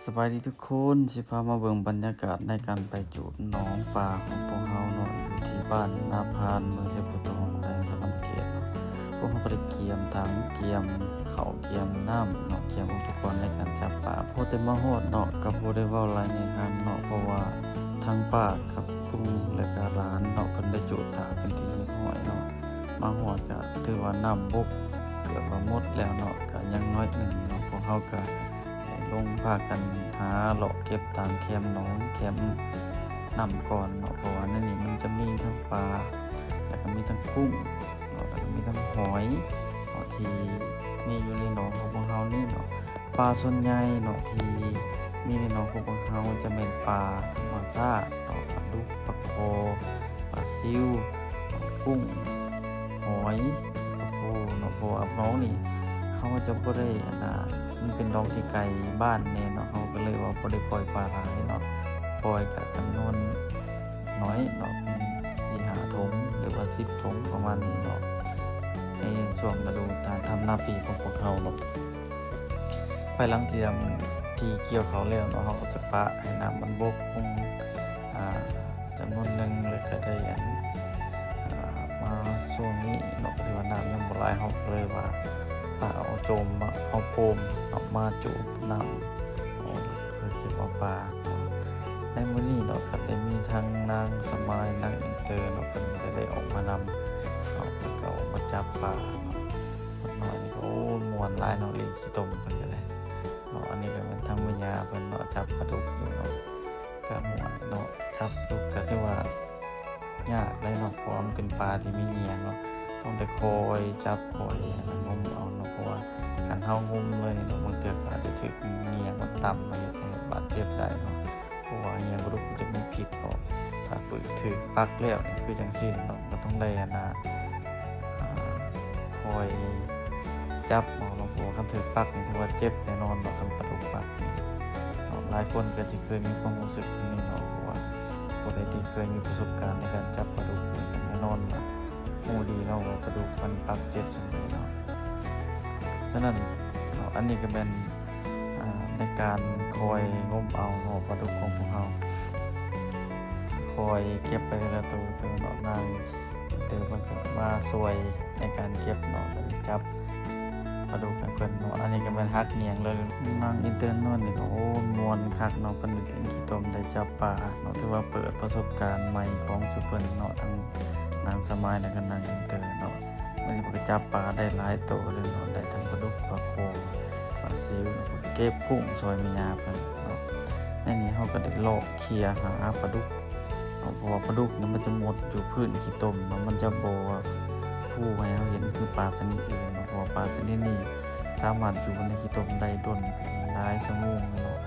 สบายดีทุกคนสิพามาเบิ่งบรรยากาศในการไปจูดหนองปลาของพวกเฮาเนาะอยู่ที่บ้านนาพานเมืองเสพุทองแขวงสะกำเขตเนาะพวกเฮาก็ได้เกียมถังเกียมข้าวเกียมน้ำเนาะเกียมอุปกรณ์ในการจับปลาพอแต่มาฮอดเนาะก็บ่ได้เว้าหลายในงานเนาะเพราะว่าทางป้ากับลุงและก็หลานเนาะเพิ่นได้จูดถาเป็นที่เรียบร้อยเนาะมาฮอดก็ถือว่าน้ำบกเกือบว่าหมดแล้วเนาะก็ยังน้อยหนึงเนาะพวกเฮาก็ ลงพากันหาเลาะเก็บตามแคมหนองแคมน้ำก่อนเนาะเพราะว่าในนี้มันจะมีทั้งปลาแล้วก็มีทั้งกุ้งเนาะแล้วก็มีทั้งหอยเนาะที่มีอยู่ในหนองของพวกเฮานี่เนาะปลาส่วนใหญ่เนาะที่มีในหนองของพวกเฮาจะเป็นปลาธรรมชาติเนาะปลาดุกปลาคอปลาซิวกุ้งหอยกระโพเนาะเพราะว่าน้องนี่เฮาจะบ่ได้มันเป็นดองที่ไกลบ้านแน่เนาะเฮาก็เลยว่าบ่ได้ปล่อยปลาหลายเนาะปล่อยก็จำนวนน้อยเนาะเป็น4-5 ถุงหรือว่า10 ถุงประมาณนี้เนาะในช่วงฤดูการทำนาปีของพวกเราเนาะภายหลังที่เกี่ยวเขาวแล้วเนาะเฮาก็จะปะให้น้ำมันบกคงจำนวนหนึงแล้วก็ได้มาช่วงนี้เนาะก็ถือว่าน้ำยังบ่หลายเฮาก็เลยว่าเอาโจมเอาโปมออกมาจูบน้ำเพื่อเก็บเอาปลาในมื้อนี้เนาะก็ได้มีทั้งนางสมายนางอินเตอร์เนาะเพิ่นก็ได้ออกมานำเนาะเพิ่นก็ออกมาจับปลาเนาะคนน้อยนี่ก็โอ้ม่วนหลายเนาะเล่นขี้ตมเพิ่นก็ได้เนาะอันนี้ก็เป็นทางวิญญาเพิ่นเนาะจับปลาดุกอยู่เนาะก็ม่วนเนาะจับปลาดุกก็ถือว่ายากเลยเนาะเพราะมันเป็นปลาที่มีเหงียงเนาะต้องได้คอยจับคอยงมเอาเนาะเพราะว่าการเฮางมเลยเนาะบางเทื่ออาจจะถึกเหงียงมันต่ำมาเฮ็ดให้บาดเจ็บได้เนาะเพราะว่าเหงียงปลาดุกมันจะมีพิษเนาะถ้าปึกถึกปักแล้วนี่คือจังซี่เนาะก็ต้องได้คอยจับเอาเนาะเพราะว่าคันถึกปักนี่ถือว่าเจ็บแน่นอนเนาะคันปลาดุกปักนี่เนาะหลายคนก็สิเคยมีความรู้สึกนี้เนาะเพราะว่าผู้ใดที่เคยมีประสบการณ์ในการจับปลาดุกนี่แน่นอนว่าฮู้ดีเนาะว่าปลาดุกมันปักเจ็บจังไดเนาะฉะนั้นเนาะอันนี้ก็เป็นในการคอยงมเอาเนาะปลาดุกของพวกเราคอยเก็บไปทีละตัวเนาะนางเติมมันก็มาช่วยในการเก็บเนาะจับปลาดุกให้เพิ่นเนาะอันนี้ก็เป็นฮักเหนียงเลยนางอินเตอร์นอนนี่ก็โอ้ม่วนคักเนาะเพิ่นได้เล่นขี้ตมได้จับปลาเนาะถือว่าเปิดประสบการณ์ใหม่ของซุเพิ่นเนาะทั้งนางสมายและก็นางอินเตอร์เนาะมันก็จับปลาได้หลายตัวเลยเนาะได้ทั้งปลาดุกปลาโคปลาซิวเก็บกุ้งซอยแม่ย่าเพิ่นเนาะในนี้เฮาก็ได้เลาะเคลียร์หาปลาดุกเพราะว่าปลาดุกนี่มันจะหมดอยู่พื้นขี้ตมเนาะมันจะบ่ผู้ให้เฮาเห็นคือปลาชนิดอื่นเนาะเพราะว่าปลาชนิดนี้สามารถอยู่ในขี้ตมได้ดนเป็นหลายชั่วโมงเนาะ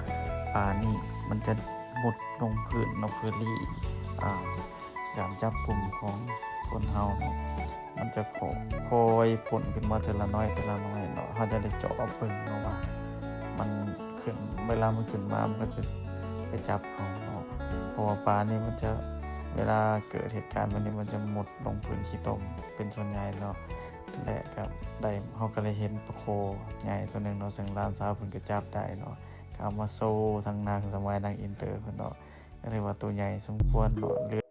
ปลานี่มันจะหมดลงพื้นเนาะเพื่อลี่การจับกลุ่มของคนเฮาเนาะมันจะคอยพ่นขึ้นมาทีละน้อยเนาะเฮาจะได้เจาะเบิ่งเนาะว่ามันขึ้นเวลามันขึ้นมามันก็จะไปจับเอาเนาะเพราะว่าปลานี่มันจะเวลาเกิดเหตุการณ์แบบนี้มันจะหมดลงพื้นขี้ตมเป็นส่วนใหญ่เนาะและก็ได้เฮาก็เลยเห็นปลาโคใหญ่ตัวนึงเนาะซึ่งหลานสาวเพิ่นก็จับได้เนาะก็เอามาโซ่ทั้งนางสมัยนางอินเตอร์เพิ่นเนาะก็ถือว่าตัวใหญ่สมควรเนาะ